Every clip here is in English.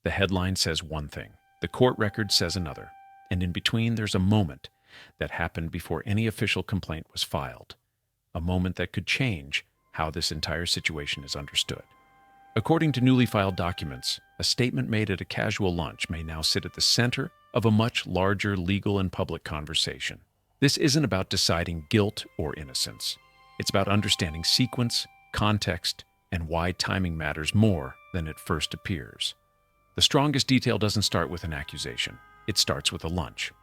The headline says one thing, the court record says another, and in between there's a moment that happened before any official complaint was filed, a moment that could change how this entire situation is understood. According to newly filed documents, a statement made at a casual lunch may now sit at the center of a much larger legal and public conversation. This isn't about deciding guilt or innocence. It's about understanding sequence, context, and why timing matters more than it first appears. The strongest detail doesn't start with an accusation. It starts with a lunch.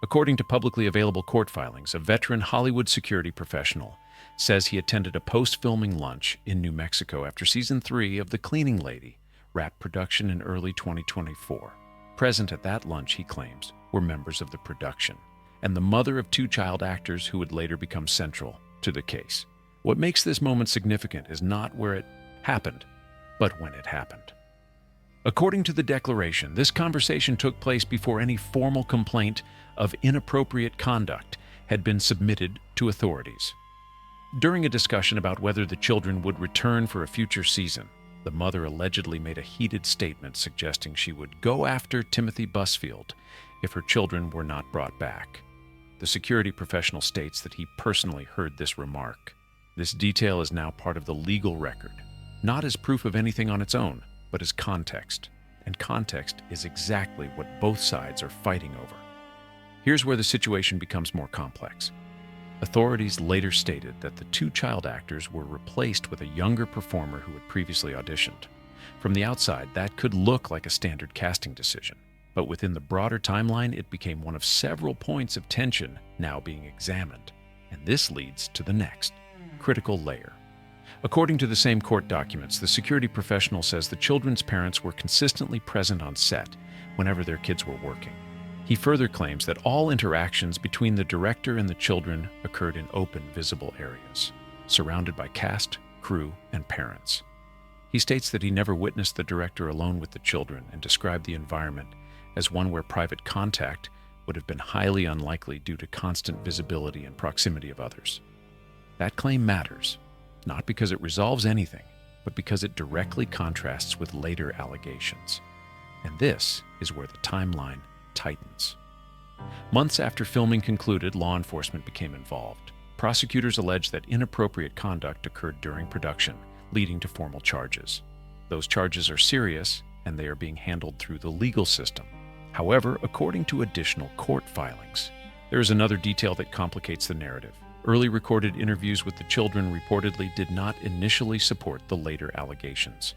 According to publicly available court filings, a veteran Hollywood security professional says he attended a post-filming lunch in New Mexico after season 3 of The Cleaning Lady wrapped production in early 2024. Present at that lunch, he claims, were members of the production and the mother of 2 child actors who would later become central to the case. What makes this moment significant is not where it happened, but when it happened. According to the declaration, this conversation took place before any formal complaint of inappropriate conduct had been submitted to authorities. During a discussion about whether the children would return for a future season, the mother allegedly made a heated statement suggesting she would go after Timothy Busfield if her children were not brought back. The security professional states that he personally heard this remark. This detail is now part of the legal record, not as proof of anything on its own, but as context. And context is exactly what both sides are fighting over. Here's where the situation becomes more complex. Authorities later stated that the 2 child actors were replaced with a younger performer who had previously auditioned. From the outside, that could look like a standard casting decision, but within the broader timeline, it became one of several points of tension now being examined. And this leads to the next critical layer. According to the same court documents, the security professional says the children's parents were consistently present on set whenever their kids were working. He further claims that all interactions between the director and the children occurred in open, visible areas, surrounded by cast, crew, and parents. He states that he never witnessed the director alone with the children and described the environment as one where private contact would have been highly unlikely due to constant visibility and proximity of others. That claim matters, not because it resolves anything, but because it directly contrasts with later allegations. And this is where the timeline tightens. Months after filming concluded, law enforcement became involved. Prosecutors alleged that inappropriate conduct occurred during production, leading to formal charges. Those charges are serious, and they are being handled through the legal system. However, according to additional court filings, there is another detail that complicates the narrative. Early recorded interviews with the children reportedly did not initially support the later allegations.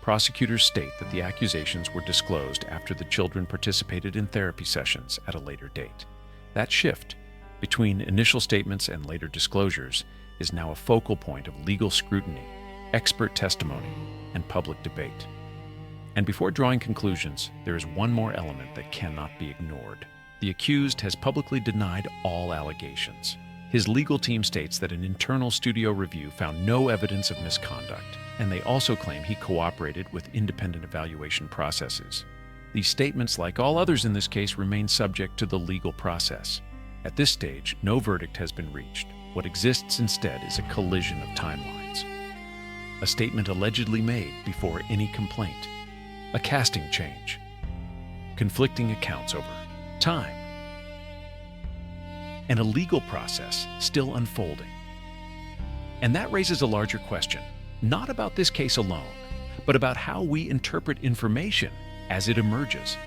Prosecutors state that the accusations were disclosed after the children participated in therapy sessions at a later date. That shift between initial statements and later disclosures is now a focal point of legal scrutiny, expert testimony, and public debate. And before drawing conclusions, there is one more element that cannot be ignored. The accused has publicly denied all allegations. His legal team states that an internal studio review found no evidence of misconduct, and they also claim he cooperated with independent evaluation processes. These statements, like all others in this case, remain subject to the legal process. At this stage, no verdict has been reached. What exists instead is a collision of timelines. A statement allegedly made before any complaint. A casting change. Conflicting accounts over time. And a legal process still unfolding. And that raises a larger question, not about this case alone, but about how we interpret information as it emerges.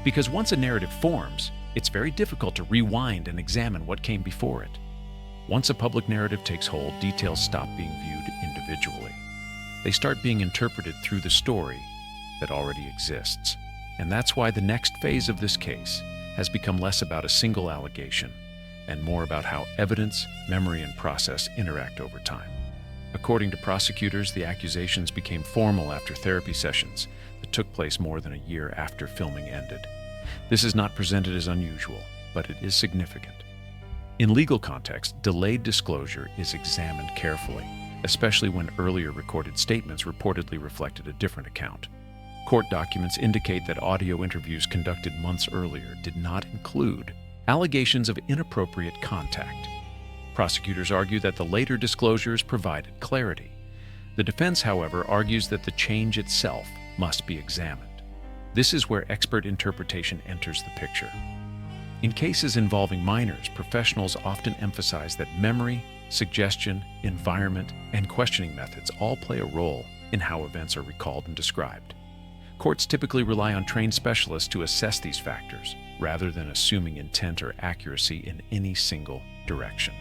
Because once a narrative forms, it's very difficult to rewind and examine what came before it. Once a public narrative takes hold, details stop being viewed individually. They start being interpreted through the story that already exists. And that's why the next phase of this case has become less about a single allegation and more about how evidence, memory, and process interact over time. According to prosecutors, the accusations became formal after therapy sessions that took place more than a year after filming ended. This is not presented as unusual, but it is significant. In legal context, delayed disclosure is examined carefully, especially when earlier recorded statements reportedly reflected a different account. Court documents indicate that audio interviews conducted months earlier did not include allegations of inappropriate contact. Prosecutors argue that the later disclosures provided clarity. The defense, however, argues that the change itself must be examined. This is where expert interpretation enters the picture. In cases involving minors, professionals often emphasize that memory, suggestion, environment, and questioning methods all play a role in how events are recalled and described. Courts typically rely on trained specialists to assess these factors, rather than assuming intent or accuracy in any single direction.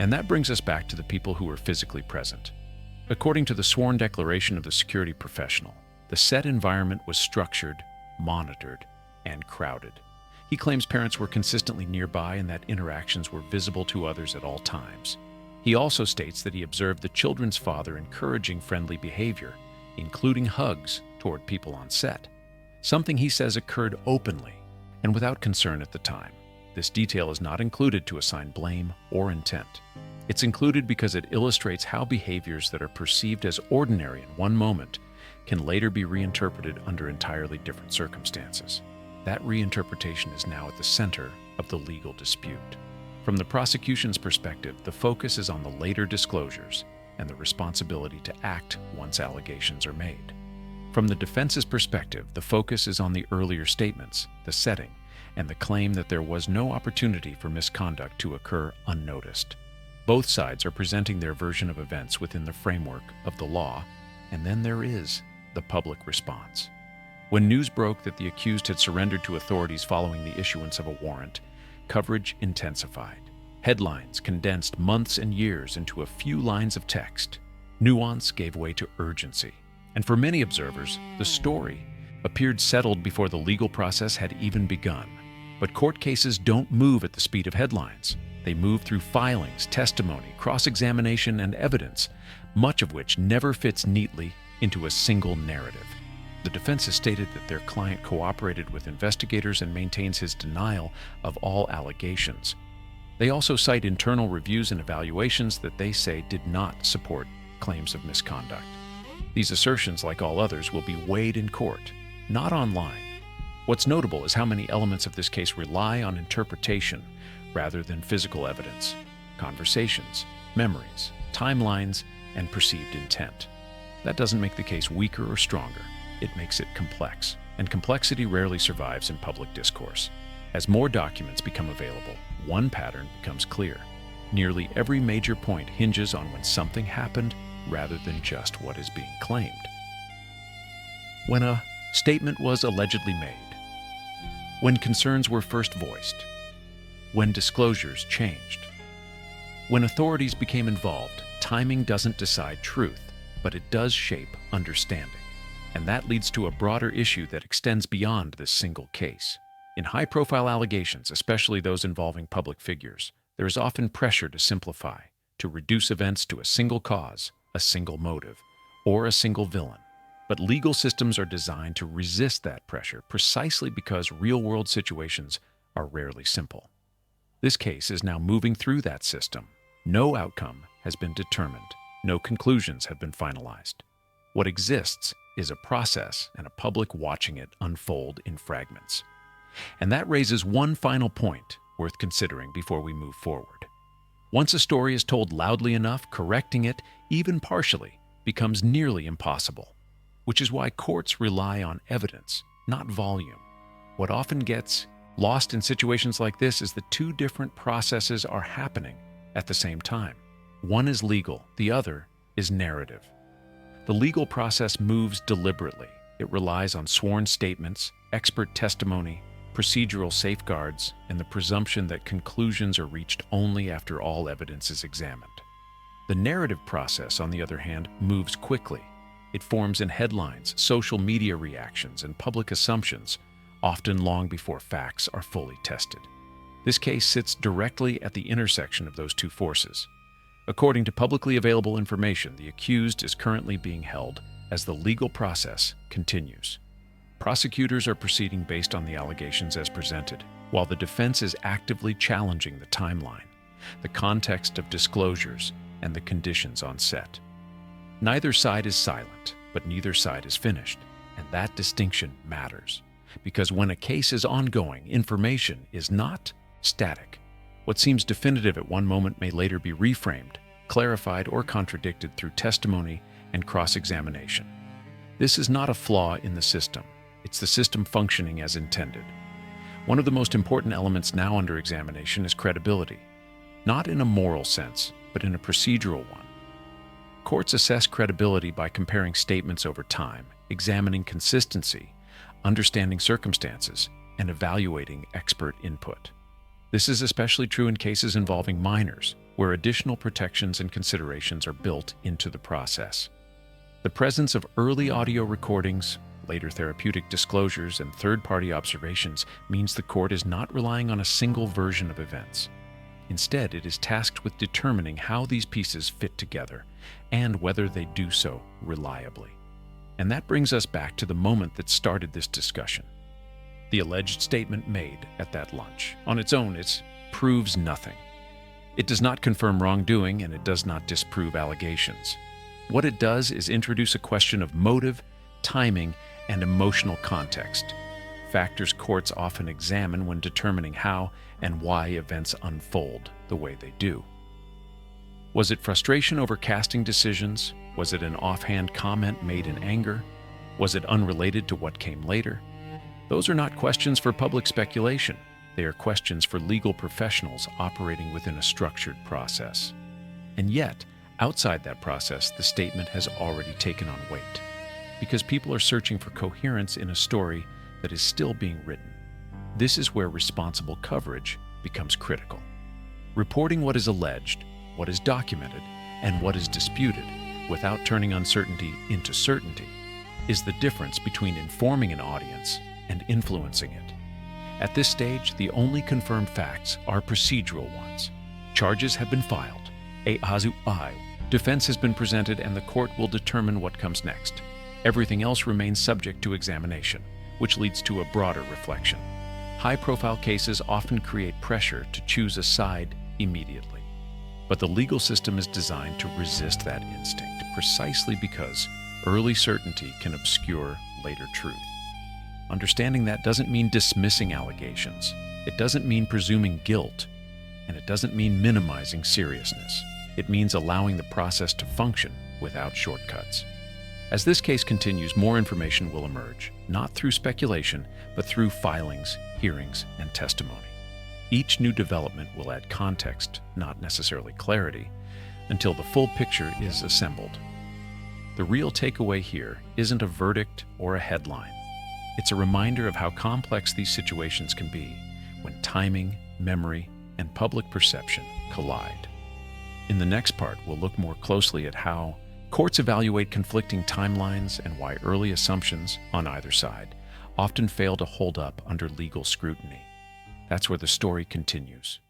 And that brings us back to the people who were physically present. According to the sworn declaration of the security professional, the set environment was structured, monitored, and crowded. He claims parents were consistently nearby and that interactions were visible to others at all times. He also states that he observed the children's father encouraging friendly behavior, including hugs toward people on set, something he says occurred openly and without concern at the time. This detail is not included to assign blame or intent. It's included because it illustrates how behaviors that are perceived as ordinary in one moment can later be reinterpreted under entirely different circumstances. That reinterpretation is now at the center of the legal dispute. From the prosecution's perspective, the focus is on the later disclosures and the responsibility to act once allegations are made. From the defense's perspective, the focus is on the earlier statements, the setting, and the claim that there was no opportunity for misconduct to occur unnoticed. Both sides are presenting their version of events within the framework of the law, and then there is the public response. When news broke that the accused had surrendered to authorities following the issuance of a warrant, coverage intensified. Headlines condensed months and years into a few lines of text. Nuance gave way to urgency. And for many observers, the story appeared settled before the legal process had even begun. But court cases don't move at the speed of headlines. They move through filings, testimony, cross-examination, and evidence, much of which never fits neatly into a single narrative. The defense has stated that their client cooperated with investigators and maintains his denial of all allegations. They also cite internal reviews and evaluations that they say did not support claims of misconduct. These assertions, like all others, will be weighed in court, not online. What's notable is how many elements of this case rely on interpretation rather than physical evidence: conversations, memories, timelines, and perceived intent. That doesn't make the case weaker or stronger. It makes it complex, and complexity rarely survives in public discourse. As more documents become available, one pattern becomes clear. Nearly every major point hinges on when something happened rather than just what is being claimed. When a statement was allegedly made, when concerns were first voiced, when disclosures changed, when authorities became involved, timing doesn't decide truth, but it does shape understanding. And that leads to a broader issue that extends beyond this single case. In high-profile allegations, especially those involving public figures, there is often pressure to simplify, to reduce events to a single cause, a single motive, or a single villain. But legal systems are designed to resist that pressure precisely because real-world situations are rarely simple. This case is now moving through that system. No outcome has been determined. No conclusions have been finalized. What exists is a process and a public watching it unfold in fragments. And that raises one final point worth considering before we move forward. Once a story is told loudly enough, correcting it, even partially, becomes nearly impossible, which is why courts rely on evidence, not volume. What often gets lost in situations like this is that two different processes are happening at the same time. One is legal, the other is narrative. The legal process moves deliberately. It relies on sworn statements, expert testimony, procedural safeguards, and the presumption that conclusions are reached only after all evidence is examined. The narrative process, on the other hand, moves quickly. It forms in headlines, social media reactions, and public assumptions, often long before facts are fully tested. This case sits directly at the intersection of those two forces. According to publicly available information, the accused is currently being held as the legal process continues. Prosecutors are proceeding based on the allegations as presented, while the defense is actively challenging the timeline, the context of disclosures, and the conditions on set. Neither side is silent, but neither side is finished, and that distinction matters, because when a case is ongoing, information is not static. What seems definitive at one moment may later be reframed, clarified, or contradicted through testimony and cross-examination. This is not a flaw in the system. It's the system functioning as intended. One of the most important elements now under examination is credibility, not in a moral sense, but in a procedural one. Courts assess credibility by comparing statements over time, examining consistency, understanding circumstances, and evaluating expert input. This is especially true in cases involving minors, where additional protections and considerations are built into the process. The presence of early audio recordings, later therapeutic disclosures, and third-party observations means the court is not relying on a single version of events. Instead, it is tasked with determining how these pieces fit together and whether they do so reliably. And that brings us back to the moment that started this discussion. The alleged statement made at that lunch. On its own, it proves nothing. It does not confirm wrongdoing, and it does not disprove allegations. What it does is introduce a question of motive, timing, and emotional context, factors courts often examine when determining how and why events unfold the way they do. Was it frustration over casting decisions? Was it an offhand comment made in anger? Was it unrelated to what came later? Those are not questions for public speculation. They are questions for legal professionals operating within a structured process. And yet, outside that process, the statement has already taken on weight, because people are searching for coherence in a story that is still being written. This is where responsible coverage becomes critical. Reporting what is alleged, what is documented, and what is disputed, without turning uncertainty into certainty, is the difference between informing an audience and influencing it. At this stage, the only confirmed facts are procedural ones. Charges have been filed, defense has been presented, and the court will determine what comes next. Everything else remains subject to examination, which leads to a broader reflection. High-profile cases often create pressure to choose a side immediately. But the legal system is designed to resist that instinct, precisely because early certainty can obscure later truth. Understanding that doesn't mean dismissing allegations. It doesn't mean presuming guilt, and it doesn't mean minimizing seriousness. It means allowing the process to function without shortcuts. As this case continues, more information will emerge, not through speculation, but through filings, hearings, and testimony. Each new development will add context, not necessarily clarity, until the full picture is assembled. The real takeaway here isn't a verdict or a headline. It's a reminder of how complex these situations can be when timing, memory, and public perception collide. In the next part, we'll look more closely at how courts evaluate conflicting timelines and why early assumptions on either side often fail to hold up under legal scrutiny. That's where the story continues.